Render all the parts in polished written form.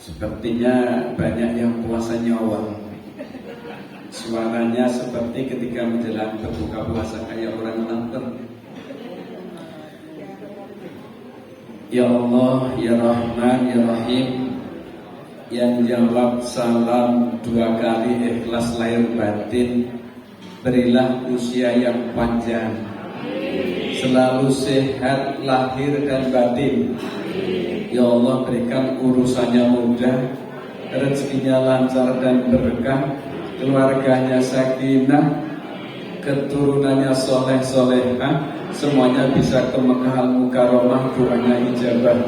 Sepertinya banyak yang puasa nyawang. Suaranya seperti ketika menjelang berbuka puasa kayak orang lapar. Ya Allah, Ya Rahman, Ya Rahim, yang jawab salam 2 kali ikhlas lahir batin, berilah usia yang panjang, selalu sehat lahir dan batin. Ya Allah, berikan urusannya mudah, rezekinya lancar dan berkah, keluarganya sakinah, keturunannya soleh-solehah, semuanya bisa ke Mekah Mukarramah, doanya ijabah.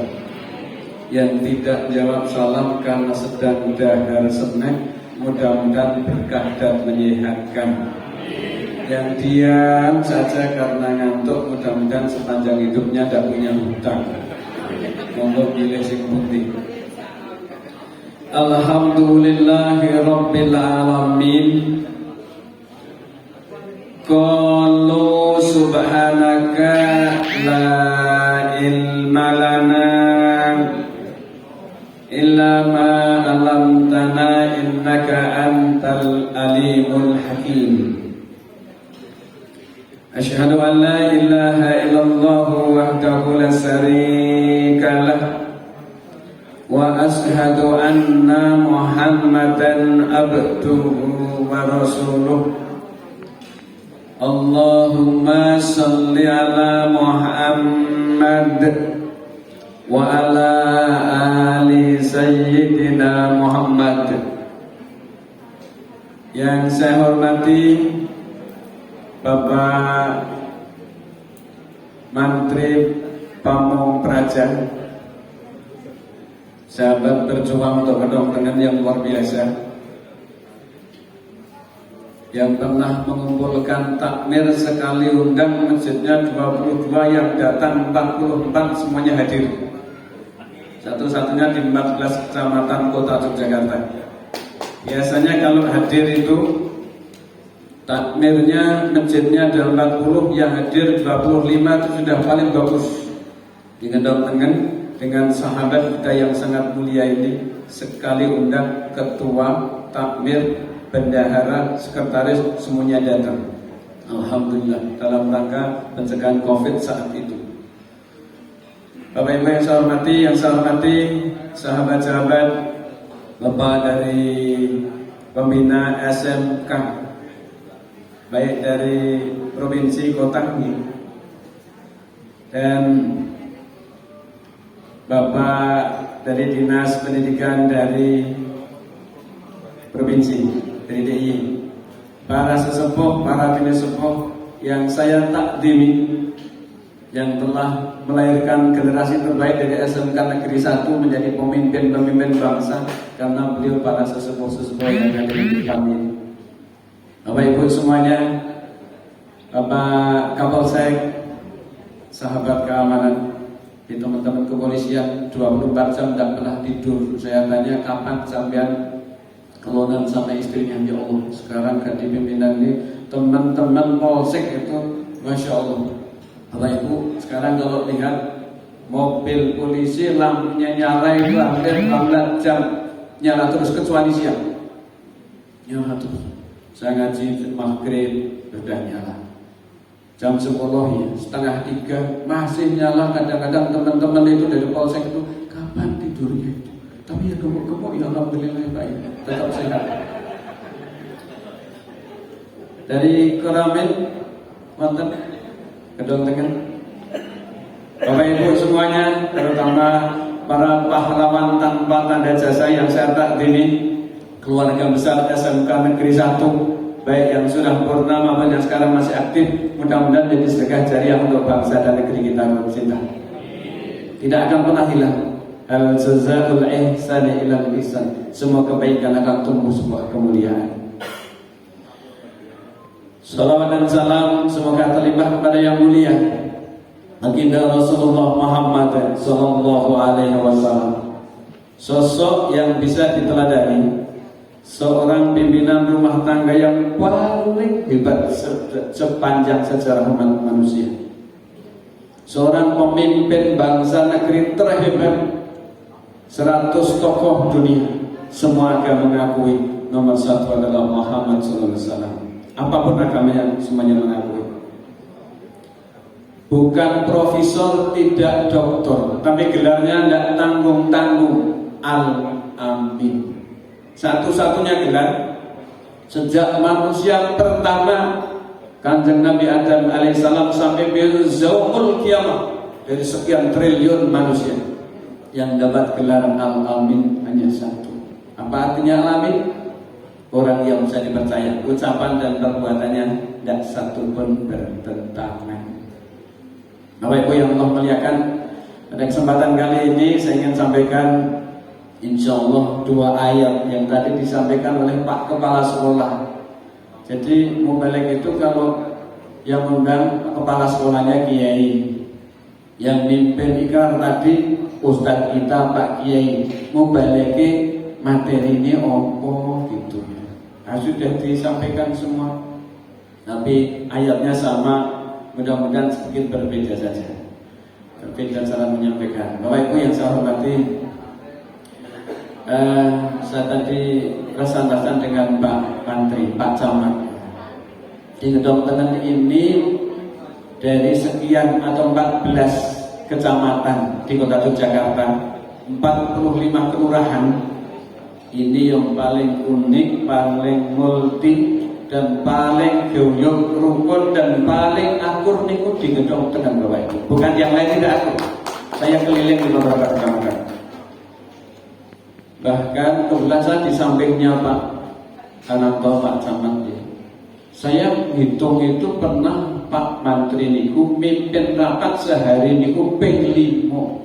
Yang tidak jawab salam karena sedang dahar senek, mudah-mudahan berkah dan menyehatkan. Yang diam saja karena ngantuk, mudah-mudahan sepanjang hidupnya tidak punya hutang. Monggo pilih sing putih. Alhamdulillahi Rabbil Alamin. Qalu subhanaka la ilma lana illa ma 'allamtana innaka antal alimul hakim. Asyhadu an la ilaha illallah wahdahu la syarika lah wa asyhadu anna Muhammadan abduhu wa rasuluh. Allahumma salli ala Muhammad wa ala ali sayyidina Muhammad. Yang saya hormati Bapak Mantri Pamong Praja, sahabat berjuang untuk Kedong Tengen yang luar biasa, yang pernah mengumpulkan takmir sekali undang masjidnya 22, yang datang 44 semuanya hadir. Satu-satunya di 14 kecamatan kota Yogyakarta. Biasanya kalau hadir itu takmirnya masjidnya ada 40, yang hadir 25 itu sudah paling bagus. Di Kedong Tengen dengan sahabat kita yang sangat mulia ini, sekali undang ketua, takmir, bendahara, sekretaris semuanya datang. Alhamdulillah, dalam rangka pencegahan COVID saat itu. Bapak Ibu yang saya hormati, sahabat-sahabat, Bapak dari pembina SMK, baik dari provinsi kota ini dan Bapak dari Dinas Pendidikan dari provinsi, dari DIY, para sesepuh, para bini sepuh yang saya takdimi, yang telah melahirkan generasi terbaik dari SMK Negeri 1 menjadi pemimpin-pemimpin bangsa, karena beliau para sesepuh-sesepuh yang ada di kami. Bapak Ibu semuanya, Bapak Kapolsek, sahabat keamanan, di teman-teman kepolisian 24 jam tidak pernah tidur. Saya tanya kapan sampean kelonan sama istrinya. Ya Allah, sekarang ganti pimpinan ini, teman-teman polsek itu Masya Allah. Bapak Ibu, sekarang kalau lihat mobil polisi lampunya nyala itu hampir 14 jam nyala terus, kecuali siang nyala terus. Saya ngaji maghrib sudah nyala, jam 10 ya, setengah 3 masih nyala. Kadang-kadang teman-teman itu dari polsek itu kapan tidurnya itu, tapi ya gemuk-gemuk ya Alhamdulillah baik, tetap sehat. Dari Koramil wonten Kedong Tengen, Bapak Ibu semuanya, terutama para pahlawan tanpa tanda jasa yang saya takdimi, keluarga besar SMK Negeri 1, baik yang sudah purna maupun yang sekarang masih aktif, mudah-mudahan jadi sedekah jariah untuk bangsa dan negeri kita tercinta. Tidak akan pernah hilang. Al jazaa'ul ihsani ilal ihsan. Semua kebaikan akan tumbuh sebuah kemuliaan. Salawat dan salam semoga terlimpah kepada yang mulia baginda Rasulullah Muhammad sallallahu alaihi wasallam, sosok yang bisa diteladani, seorang pimpinan rumah tangga yang paling hebat sepanjang sejarah manusia, seorang pemimpin bangsa negeri terhebat 100 tokoh dunia, semua agama mengakui nomor satu adalah Muhammad SAW. Apapun agamanya, semuanya mengakui. Bukan profesor, tidak doktor, tapi gelarnya tidak tanggung-tanggung, Al-Amin. Satu-satunya gelar sejak manusia pertama Kanjeng Nabi Adam alaihissalam sampai yaumul kiamah, dari sekian triliun manusia yang dapat gelar Al-Amin hanya satu. Apa artinya Al-Amin? Orang yang bisa dipercaya, ucapan dan perbuatannya tidak satu pun bertentangan. Bapak Ibu yang Allah muliakan, pada kesempatan kali ini saya ingin sampaikan insyaallah 2 ayat yang tadi disampaikan oleh Pak Kepala Sekolah. Jadi mubalek itu kalau yang undang kepala sekolahnya kiai, yang mimpin ikrar tadi ustadz kita Pak Kiai, mubaleke materi ini opo gitu. Nah, sudah disampaikan semua, tapi ayatnya sama, mudah-mudahan sedikit berbeda saja, berbeda cara menyampaikan. Bapak Ibu yang saya hormati, saya tadi rasan-rasan dengan Pak Pantri, Pak Camat. Di Gedong Tenen ini dari sekian atau 14 kecamatan di Kota Yogyakarta, 45 kelurahan, ini yang paling unik, paling multi, dan paling guyub rukun dan paling akur niku di Gedong Tenen, Bapak Ibu. Bukan yang lain tidak akur. Saya keliling di beberapa kecamatan. Bahkan kebetulan saya di sampingnya Pak Ananto, Pak Camat. Saya hitung itu pernah Pak Menteri niku mimpin rapat sehari niku ping 5.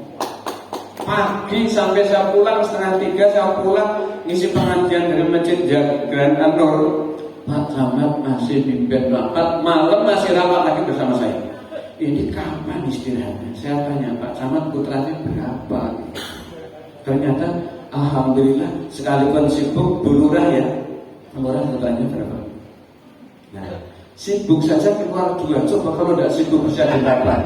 Pagi sampai saya pulang 2:30, saya pulang ngisi pengajian dari Masjid Grand Anur. Pak Camat masih mimpin rapat, malam masih rapat lagi bersama saya. Ini kapan istirahatnya? Saya tanya Pak Camat, putranya berapa? Ternyata alhamdulillah, sekalipun sibuk bulurah ya. Bulurah putranya berapa? Nah, sibuk saja keluar 2, coba kalau tidak sibuk bisa dilakukan.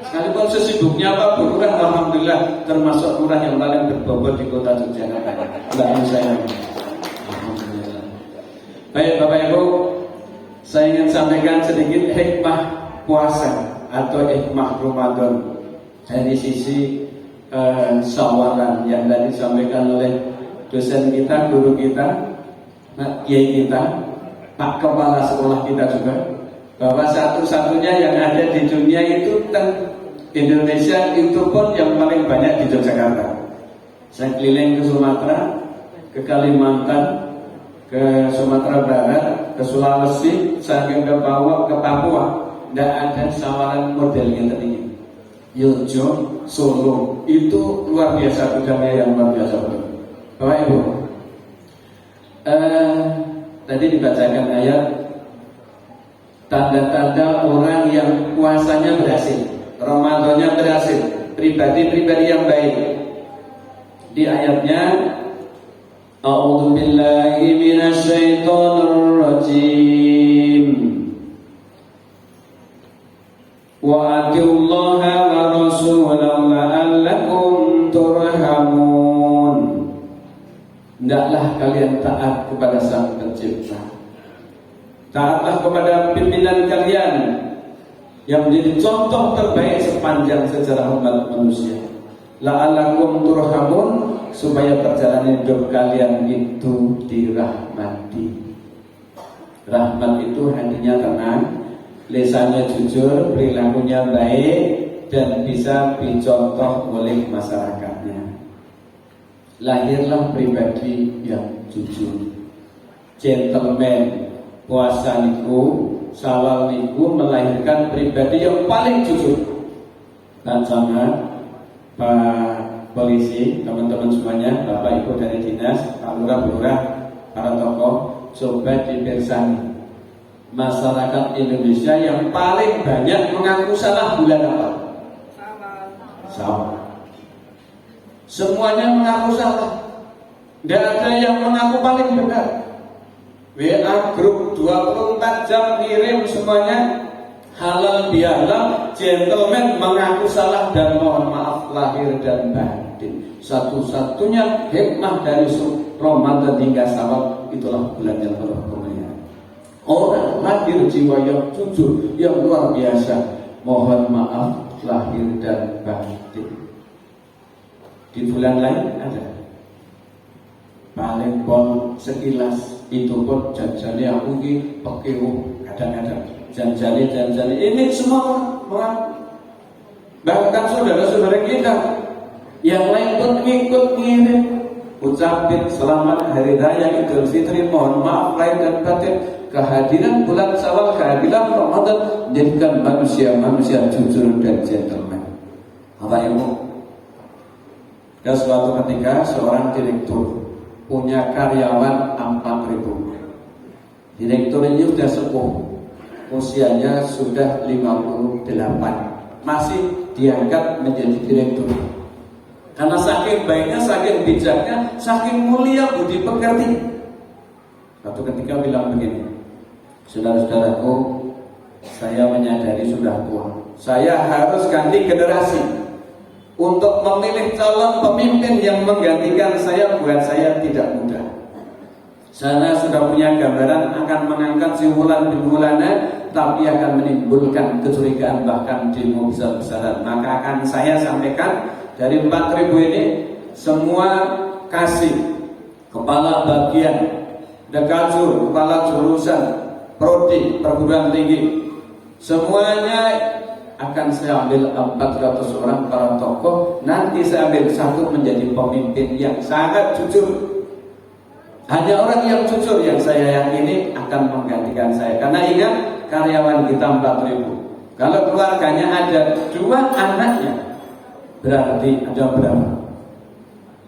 Sekalipun sesibuknya apa, bulurah alhamdulillah termasuk lurah yang paling berbobot di Kota Yogyakarta. Mbak saya. Alhamdulillah. Baik Bapak Ibu, saya ingin sampaikan sedikit hikmah puasa atau hikmah Ramadan dari sisi sawaran yang tadi disampaikan oleh dosen kita, guru kita, kiai kita, Pak Kepala Sekolah kita juga, bahwa satu-satunya yang ada di dunia itu Indonesia itu pun yang paling banyak di Yogyakarta. Saya keliling ke Sumatera, ke Kalimantan, ke Sumatera Barat, ke Sulawesi, sampai ke Papua, tidak ada sawaran modelnya tadi. Yojo, Solo, itu luar biasa, budaya yang luar biasa betul. Bapak Ibu, tadi dibacakan ayat tanda-tanda orang yang puasanya berhasil, Ramadannya berhasil, pribadi-pribadi yang baik. Di ayatnya, A'udzubillahi minasyaitonirrajim. Wa atiullaha wa rasulahu la'allakum turhamun. Hendaklah kalian taat kepada Sang Pencipta. Taatlah kepada pimpinan kalian yang menjadi contoh terbaik sepanjang sejarah umat manusia. La'allakum turhamun, supaya perjalanan hidup kalian itu dirahmati. Rahmat itu hatinya tenang, lisannya jujur, perilakunya baik, dan bisa dicontoh oleh masyarakatnya. Lahirlah pribadi yang jujur, gentleman. Puasa niku, sawal niku melahirkan pribadi yang paling jujur. Dan sama Pak Polisi, teman-teman semuanya, Bapak Ibu dari dinas, Pak Lurah, Bu Lurah, para tokoh, coba dipersani masyarakat Indonesia yang paling banyak mengaku salah bulan apa? Salah. Semuanya mengaku salah. Tidak ada yang mengaku paling benar. WA grup 24 jam ngirim semuanya halal bihalal, gentleman mengaku salah dan mohon maaf lahir dan batin. Satu-satunya hikmah dari Ramadan hingga Syawal itulah bulan yang penuh kemuliaan. Orang lahir jiwa yang jujur, yang luar biasa, mohon maaf lahir dan batin. Di bulan lain ada paling pon sekilas itu pun janjane aku ki pekewo kadang-kadang janjane ini semua mengaku. Bahkan saudara-saudara kita yang lain pun ikut ngirim ucapin selamat hari raya Idul Fitri, mohon maaf lahir dan batin. Kehadiran bulan Syawal, kehadiran Ramadan menjadikan manusia jujur dan gentleman. Apa ilmu? Dan suatu ketika seorang direktur punya karyawan 4.000. Direktur ini sudah sepuh, usianya sudah 58, masih diangkat menjadi direktur. Karena saking baiknya, saking bijaknya, saking mulia budi pekerti. Suatu ketika bilang begini, saudara-saudaraku, saya menyadari sudah tua, saya harus ganti generasi. Untuk memilih calon pemimpin yang menggantikan saya, buat saya tidak mudah. Saya sudah punya gambaran akan mengangkat si Wulan bin Wulana, tapi akan menimbulkan kecurigaan bahkan demo besar-besaran. Maka akan saya sampaikan dari 4.000 ini semua kasih kepala bagian, dekajur, kepala jurusan, prodi, perguruan tinggi, semuanya akan saya ambil 400 orang para tokoh. Nanti saya ambil satu menjadi pemimpin yang sangat jujur. Hanya orang yang jujur yang saya yakini akan menggantikan saya. Karena ingat, karyawan kita 4.000. Kalau keluarganya ada 2 anaknya, berarti ada berapa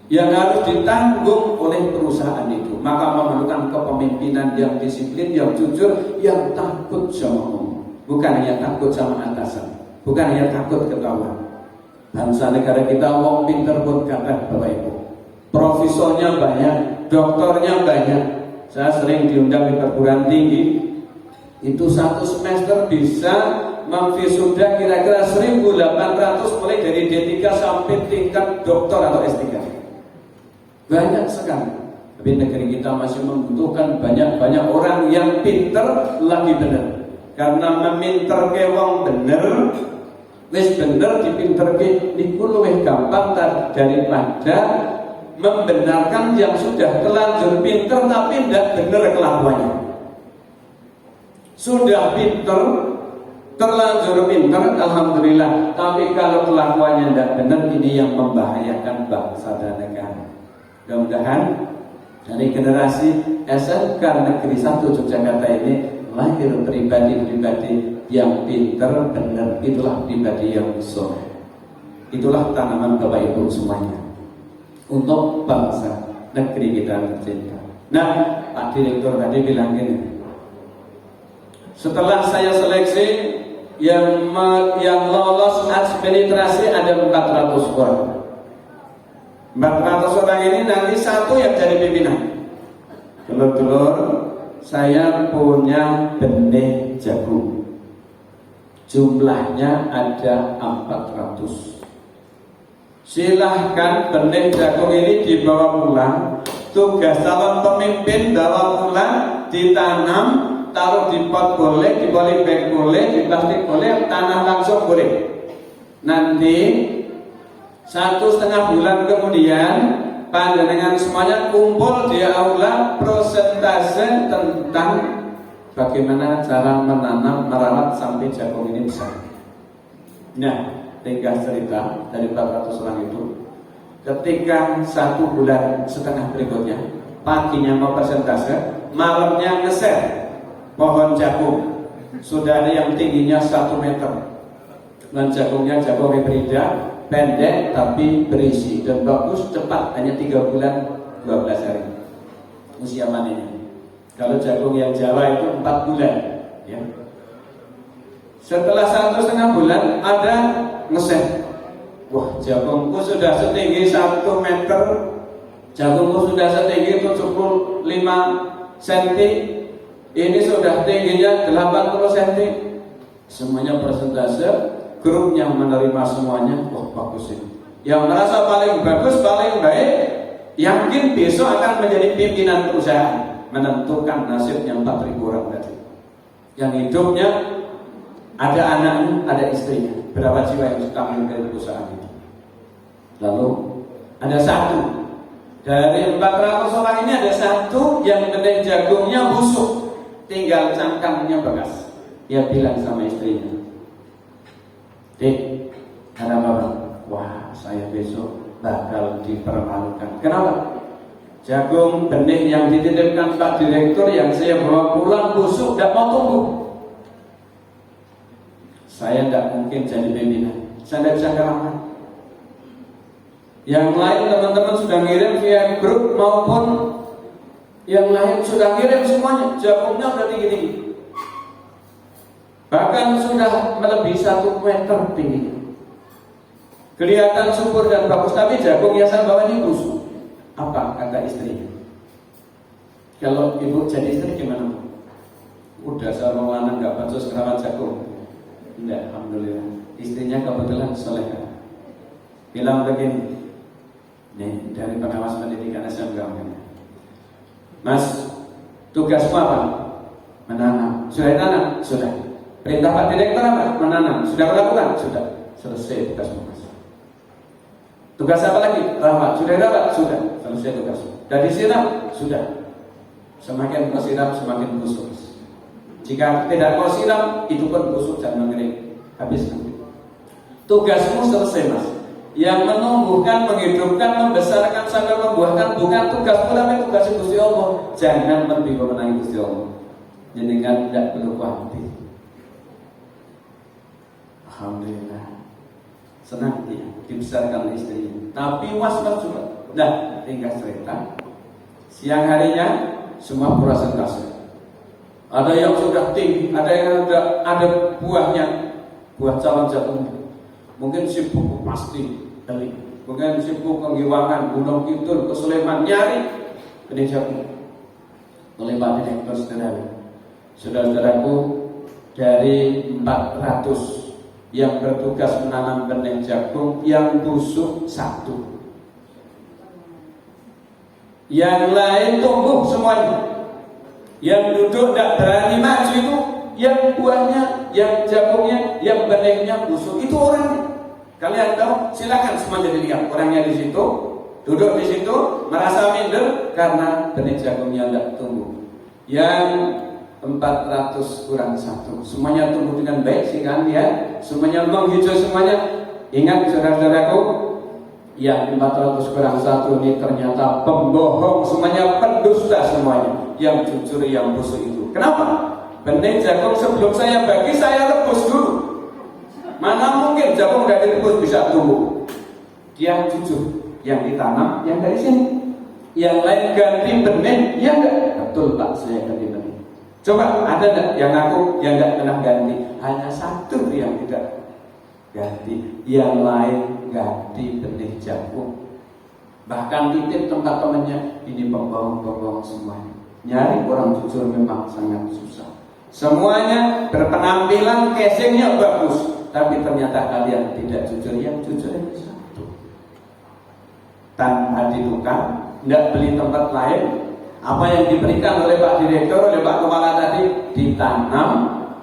yang harus ditanggung oleh perusahaan itu. Maka memerlukan kepemimpinan yang disiplin, yang jujur, yang takut sama umum, bukan hanya takut sama atasan, bukan hanya takut ketahuan. Bangsa negara kita wong pinter pun kata Bapak Ibu, profesornya banyak, doktornya banyak. Saya sering diundang di perguruan tinggi, itu satu semester bisa memvisuda kira-kira 1.800 mulai dari D3 sampai tingkat doktor atau S3. Banyak sekali. Tapi negeri kita masih membutuhkan banyak orang yang pinter lagi bener. Karena meminter ke wong bener, wis bener dipinter ke niku luwih gampang daripada membenarkan yang sudah telanjur pinter tapi tidak bener kelakuannya. Sudah pinter, terlanjur pinter, alhamdulillah. Tapi kalau kelakuannya tidak benar, ini yang membahayakan bangsa dan negara. Mudah-mudahan dari generasi SMK Negeri 1 Yogyakarta ini lahir pribadi-pribadi yang pinter, benar. Itulah pribadi yang soleh. Itulah tanaman Bapak Ibu semuanya untuk bangsa negeri kita tercinta. Nah, Pak Direktur tadi bilang gini, setelah saya seleksi yang lolos administrasi ada 400 orang. 400 orang ini nanti satu yang jadi pimpinan. Dulur-dulur, saya punya benih jagung. Jumlahnya ada 400. Silahkan benih jagung ini dibawa pulang. Tugas calon pemimpin bawa pulang, ditanam, taruh di pot boleh, di polybag boleh, di plastik boleh, tanah langsung boleh. Nanti 1,5 bulan kemudian panjenengan semuanya kumpul di aula presentase tentang bagaimana cara menanam, merawat sampai jagung ini besar. Nah, tinggal cerita dari 400 orang itu, ketika 1,5 bulan berikutnya, paginya mau presentase, malamnya ngeser pohon jagung. Sudah ada yang tingginya 1 meter, dan jagungnya jagung hibrida, pendek tapi berisi dan bagus, cepat, hanya 3 bulan 12 hari usia panennya. Kalau jagung yang Jawa itu 4 bulan ya. Setelah 1,5 bulan ada ngeset, wah jagungku sudah setinggi 1 meter, jagungku sudah setinggi 75 cm, ini sudah tingginya 80 cm. Semuanya persentase, grup yang menerima semuanya, wah bagus ini. Yang merasa paling bagus, paling baik, yakin besok akan menjadi pimpinan perusahaan, menentukan nasibnya 4.000 orang tadi. Yang hidupnya ada anaknya, ada istrinya. Berapa jiwa yang suka memimpin perusahaan itu? Lalu ada satu dari 400 orang ini, ada satu yang benih jagungnya busuk, tinggal cangkangnya bekas. Dia bilang sama istrinya, "Dek, ada apa? Wah, saya besok bakal dipermalukan. Kenapa? Jagung benih yang dititipkan Pak Direktur yang saya bawa pulang busuk, tidak mau tumbuh. Saya tidak mungkin jadi pimpinan. Saya tidak bisa gerakkan." Yang lain teman-teman sudah ngirim via grup maupun yang lain sudah ngirim semuanya, jagungnya sudah tinggi-tinggi. Bahkan sudah melebihi 1 meter tingginya. Kelihatan subur dan bagus, tapi jagung yang saya bawa ini busuk. Apa kata istrinya? Kalau ibu jadi istri gimana? Udah seorang lanang gak becus kerawat jagung? Tidak, alhamdulillah. Istrinya kebetulan soleha. Bilang begini, nih dari pengawas pendidikan SMK, Mas, tugasmu apa? Menanam. Sudah ditanam? Sudah. Perintah Pak Direktur apa? Menanam. Sudah melakukan? Sudah. Selesai tugasmu, Mas. Tugas apa lagi? Rawat. Sudah rawat? Sudah. Selesai tugasmu. Dan disiram? Sudah. Semakin kau siram, semakin busuk. Jika tidak kau siram, itu pun busuk dan mengering. Habis nanti. Tugasmu selesai, Mas. Yang menumbuhkan, menghidupkan, membesarkan sampai membuahkan bukan tugasmu, tapi tugas Gusti Allah. Jangan lebih memenangi Gusti Allah. Jangan tidak perlu khawatir. Alhamdulillah, senang dia dibesarkan istrinya. Tapi was-was juga. Nah, tinggal cerita. Siang harinya semua persentase. Ada yang sudah tinggi, ada yang ada buahnya, buah calon jagung. Mungkin sibuk pasti beli. Mungkin sibuk penggiwangan Gunung Kidul ke Sleman nyari benih jagung. Oleh Pak Direktur saudara-saudaraku, dari 400 yang bertugas menanam benih jagung, yang busuk 1. Yang lain tumbuh semuanya. Yang duduk tidak berani maju itu, yang buahnya, yang jagungnya, yang benihnya busuk, itu orangnya. Kalian tahu? Silakan semuanya dilihat. Orangnya di situ, duduk di situ, merasa minder karena benih jagungnya tidak tumbuh. Yang 400 kurang 1, semuanya tumbuh dengan baik sih kan ya, semuanya menghijau semuanya. Ingat saudara-saudaraku, yang 400 kurang 1 ini ternyata pembohong semuanya, pendusta semuanya. Yang jujur, yang busuk itu. Kenapa? Benih jagung sebelum saya bagi, saya rebus dulu. Mana mungkin jagung dari direbus bisa tumbuh? Dia jujur, yang ditanam yang dari sini. Yang lain ganti benih, ya enggak? Betul Pak, saya ganti benih. Coba ada enggak yang aku yang enggak pernah ganti? Hanya 1 yang tidak ganti, yang lain ganti benih jagung. Bahkan titip tempat temannya, ini pembohong-pembohong semuanya. Nyari orang jujur memang sangat susah. Semuanya berpenampilan casingnya bagus, tapi ternyata kalian tidak jujur. Yang jujur itu 1. Tanpa ditukar, tidak beli tempat lain. Apa yang diberikan oleh Pak Direktur, oleh Pak Kepala tadi, ditanam,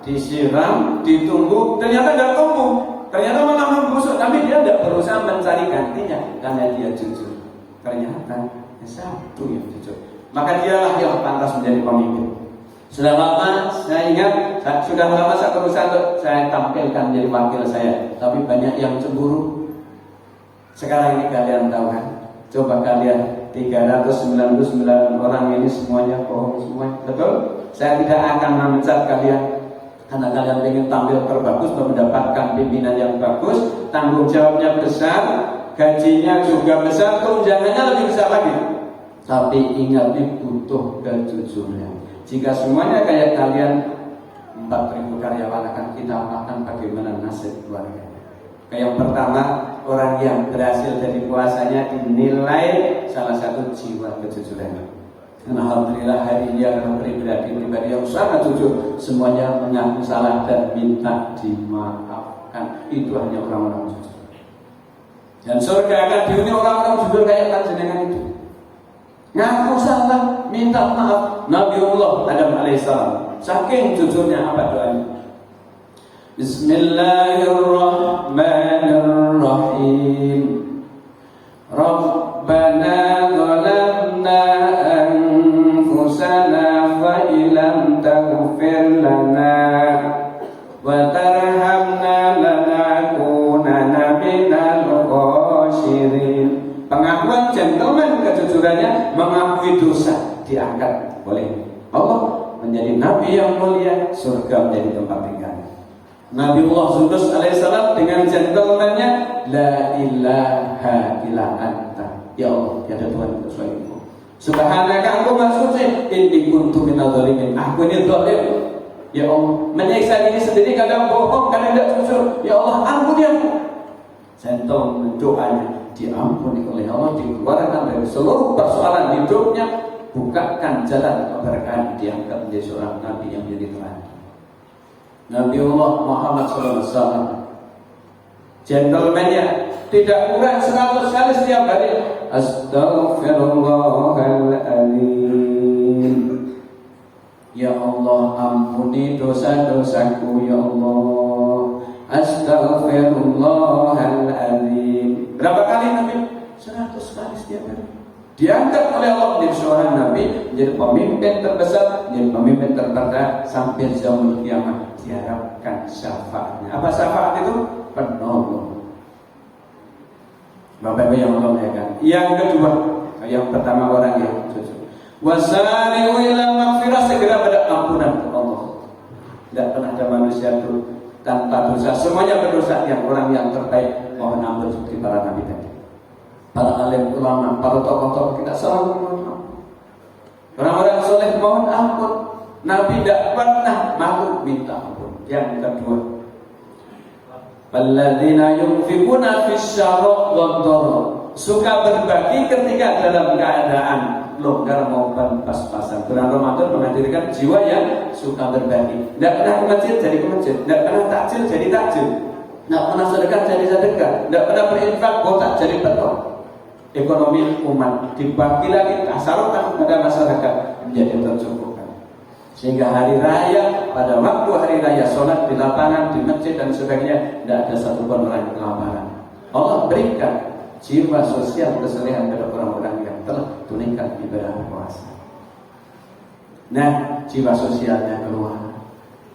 disiram, ditunggu, ternyata tidak tumbuh. Ternyata malah membusuk, tapi dia tidak berusaha mencari gantinya karena dia jujur. Ternyata 1 yang jujur. Maka dialah yang pantas menjadi pemimpin. Sudah lama saya ingat, sudah lama saya berusaha untuk saya tampilkan jadi wakil saya, tapi banyak yang cemburu. Sekarang ini kalian tahu kan? Coba kalian 399 orang ini semuanya bohong semua, betul? Saya tidak akan memecat kalian karena kalian ingin tampil terbagus, mendapatkan pimpinan yang bagus, tanggung jawabnya besar, gajinya juga besar, tunjangannya lebih besar lagi. Tapi ingat, ini butuh kejujuran. Jika semuanya kayak kalian, 4.000 karyawan akan kita makan, bagaimana nasib keluarga. Yang pertama, orang yang berhasil dari puasanya dinilai salah satu jiwa kejujuran. Dan alhamdulillah hari ini adalah pribadi yang sangat jujur, semuanya mengaku salah dan minta dimaafkan. Itu hanya orang-orang jujur. Dan surga akan dihuni orang-orang jujur kayak panjenengan itu. Ngaku salah, minta maaf. Nabiullah Adam alaihissalam, saking jujurnya apa doanya? Bismillahirrahmanirrahim. Rabbana zalamna anfusana fa illam taghfir lana wa tarhamna lanakunanna minal khasirin. Pengakuan gentleman kejujurannya, mengakui dosa, diangkat oleh Allah menjadi nabi yang mulia, surga menjadi tempat tinggalnya. Nabiullah Yunus alaihissalam dengan gentlemannya, la ilaha illa anta, ya Allah, tiada Tuhan kecuali Engkau. Subhanaka, Engkau maha suci, inni kuntu minadz dzalimin, aku ini zalim. Ya Allah, menyiksa diri sendiri, kadang bohong, kadang tidak jujur. Ya Allah, ampuni aku. Gentleman doanya diampuni oleh Allah, dikeluarkan dari seluruh persoalan hidupnya, bukakan jalan keberkahan, diangkat menjadi seorang nabi yang menjadi teladan. Nabiullah Muhammad SAW, gentlemannya tidak kurang 100 kali setiap hari, Astaghfirullahaladzim, ya Allah ampuni dosa-dosaku, ya Allah, Astaghfirullahaladzim. Berapa kali Nabi? 100 kali setiap hari. Diangkat oleh Allah menjadi seorang Nabi, menjadi pemimpin terbesar, menjadi pemimpin terpercaya sampai zaman kiamat. Diharapkan syafaatnya. Apa syafaat itu? Penolong. Bapak Ibu yang memuliakan. Yang kedua, yang pertama orang yang jujur. Wasari'u ila maghfirah, segera pada ampunan Allah. Tidak pernah ada manusia itu tanpa dosa, semuanya berdosa. Yang orang yang terbaik mohon ampun seperti para nabi tadi, para alim ulama, para tokoh-tokoh kita selalu mohon ampun. Orang-orang soleh mohon ampun. Nabi tidak pernah malu minta ampun. Yang kedua, alladzina yunfiquna fis-syarra wad-dharra, suka berbagi ketika dalam keadaan longgar maupun pas-pasan. Bulan Ramadan menghadirkan jiwa yang suka berbagi. Tidak pernah ke masjid jadi ke masjid, tidak pernah takjil jadi takjil, tidak pernah sedekah jadi sedekah, tidak pernah berinfak botak jadi betok. Ekonomi umat dibagi lagi, tasarukan pada masyarakat menjadi tercukupkan. Sehingga hari raya, pada waktu hari raya, sholat di lapangan, di masjid dan sebagainya, tidak ada satupun orang yang kelaparan. Allah berikan jiwa sosial kesalehan pada orang-orang yang telah tunaikan ibadah puasa. Nah, jiwa sosialnya keluar.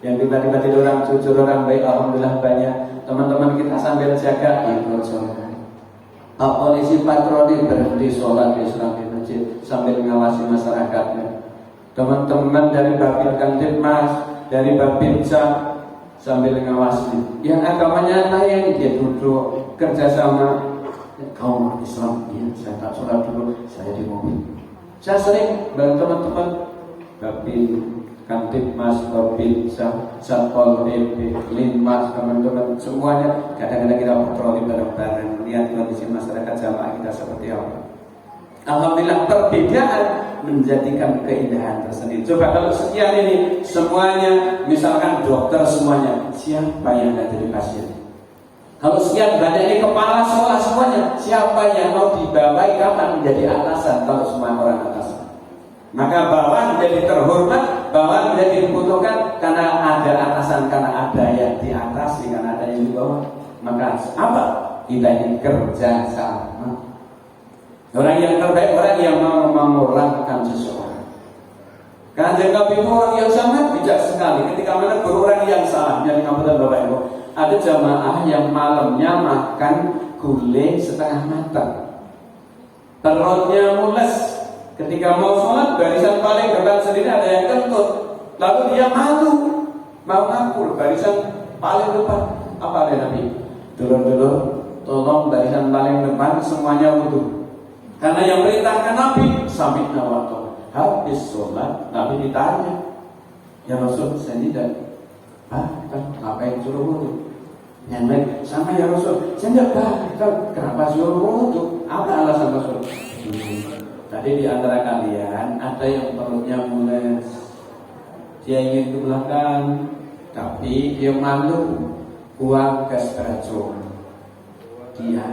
Yang tiba-tiba jadi orang jujur, orang baik, alhamdulillah banyak. Teman-teman kita sambil jaga, ikut sholat. Pak polisi patroli berhenti sholat di masjid sambil mengawasi masyarakatnya. Teman-teman dari Babin Kantipmas, dari Babinsa sambil mengawasi. Yang agamanya lain, dia duduk kerjasama. Kaum Islam, ya, saya tak sholat dulu, saya di mobil. Saya sering bareng teman-teman Babin Kantipmas, Babinsa, Satpol PP, Linmas, teman-teman semuanya. Kadang-kadang kita patroli bareng-bareng, melihat kondisi masyarakat jamaah kita seperti apa. Alhamdulillah, perbedaan menjadikan keindahan tersendiri. Coba kalau sekian ini semuanya, misalkan dokter semuanya, siapa yang tidak jadi pasien? Kalau sekian banyak ini kepala sekolah semuanya, siapa yang mau dibawai kapan menjadi atasan? Kalau semua orang atasan, maka bawahan menjadi terhormat, bawahan menjadi dibutuhkan karena ada atasan, karena ada yang di atas, karena ada yang di bawah. Maka apa? Kita ini kerja sama. Orang yang terbaik, orang yang mau mengurangkan seseorang. Kanjeng Nabi itu orang yang sangat bijak sekali ketika menegur orang yang salah. Jadi ngapunten Bapak Ibu, ada jamaah yang malamnya makan gulai setengah matang, perutnya mules. Ketika mau sholat, barisan paling depan sendiri ada yang kentut, lalu dia malu, mau ngaku barisan paling depan. Apa ada Nabi? Dulur-dulur, tolong barisan paling depan semuanya wudu. Karena yang perintahkan Nabi sami'na wa ata'na. Habis sholat Nabi ditanya, ya Rasul, saya tidak ngapain suruh wudu? Yang lain, sama ya Rasul, saya tidak kenapa suruh wudu? Apa alasan Rasul? Tadi di antara kalian ada yang perutnya mules, dia ingin ke belakang, tapi dia malu buang gas beracun. Dia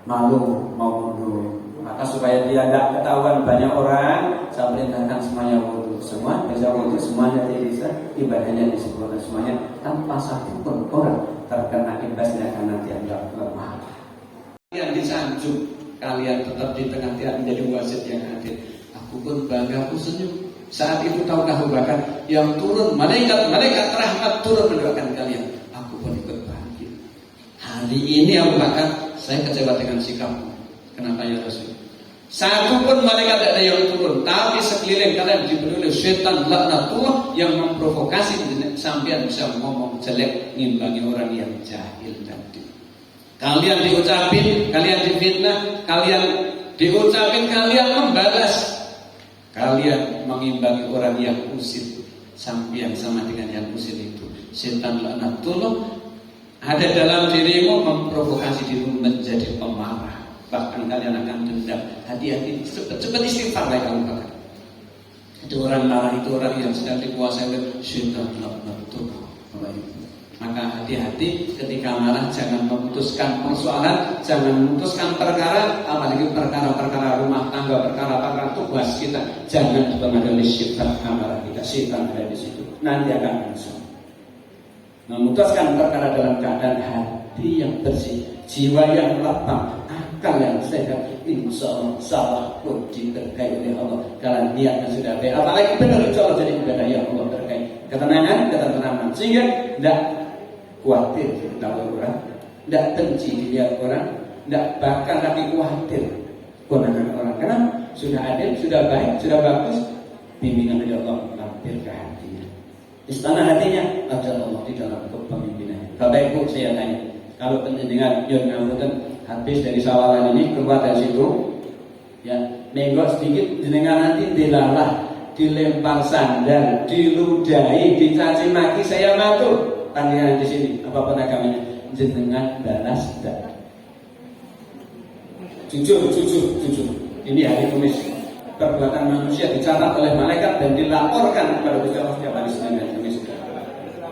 malu mau mundur. Maka supaya dia tidak ketahuan banyak orang, saya perintahkan semuanya wudhu. Semua bisa wudhu, semuanya bisa ibadahnya disempurnakan semuanya tanpa satu pun orang terkena imbasnya karena dia tidak lemah. Kalian disanjung, kalian tetap di tengah tiang menjadi wasit yang adil. Aku pun bangga, aku senyum. Saat itu tahukah Abu Bakar yang turun malaikat rahmat turun mendoakan kalian. Aku pun ikut bahagia. Hari ini Abu Bakar, saya kecewa dengan sikapmu. Kenapa ya Rasul? Satu pun malaikat tidak ada yang turun, tapi sekeliling kalian diberi oleh setan laknatullah yang memprovokasi sampai bisa ngomong jelek, ngimbangi orang yang jahil tadi. Kalian diucapin, kalian difitnah, kalian diucapin, kalian membalas. Kalian mengimbangi orang yang usil, sampai sama dengan yang usil itu. Setan laknatullah ada dalam dirimu memprovokasi dirimu menjadi pemarah. Bahkan kalian akan dendam. Hati-hati, cepat istighfar baik Abu Bakar. Itu orang marah, itu orang yang sedang dikuasai oleh setan laknatullah. Maka hati-hati ketika marah, jangan memutuskan persoalan, jangan memutuskan perkara, apalagi perkara-perkara rumah tangga, perkara-perkara tugas kita. Jangan dipengaruhi oleh sifat amarah kita. Setan ada di situ. Nanti akan langsung memutuskan perkara dalam keadaan hati yang bersih, jiwa yang lapang, akal yang sehat. Insya Allah salah pun diberkahi oleh Allah. Kalau niatnya sudah baik, apalagi benar insya Allah jadi ibadah yang Allah berkahi. Ketenangan, ketenangan, sehingga tidak khawatir kalau orang, tidak benci dilihat orang, tidak bahkan tapi khawatir kemenangan orang. Karena sudah adil, sudah baik, sudah bagus, bimbingan dari Allah mampir ke hatinya. Istana hatinya ada Allah di dalam kepemimpinannya. Bapak Ibu, saya tanya, kalau penjenengan yang ngamutan habis dari sawalan ini keluar dari situ, ya menggok sedikit, jenengan nanti dilalah, dilempar sandal, diludahi, dicaci maki, saya matur. Tanya di sini, apapun agamanya, jenengan balas tidak? Jujur. Ini hari Kamis. Perbuatan manusia dicatat oleh malaikat dan dilaporkan kepada Gusti Allah setiap hari Senin dan Kamis.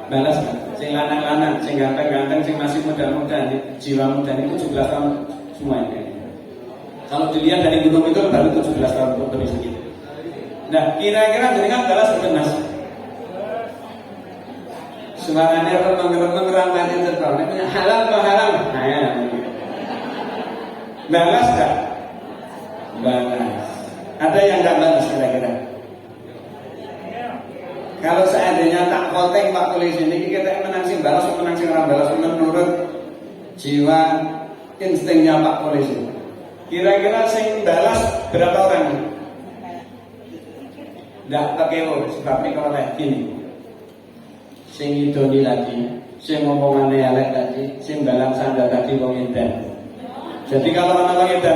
Balas kan? Sing lanang-lanang, sing ganteng-ganteng, sing masih muda-muda, jiwa muda ini 17 tahun semuanya. Kalau dilihat dari gunung itu baru 17 tahun untuk beristri. Nah, kira-kira jenengan balas betul Mas? Suaranya remeng-remeng rambutnya terbang. Ini halal atau haram? Nah, ya. Balas tak? Balas. Ada yang tidak balas kira-kira? Kalau seandainya tak konteng Pak Polisi ini, kita menang sing balas, menang sing orang balas menurut jiwa instingnya Pak Polisi. Kira-kira sing balas berapa orang? Tidak pakai sebabnya kalau kayak gini. Sing idoni lagi, sing ngomongannya elek tadi, sing balang sandal tadi wong edan. Jadi kalau orang edan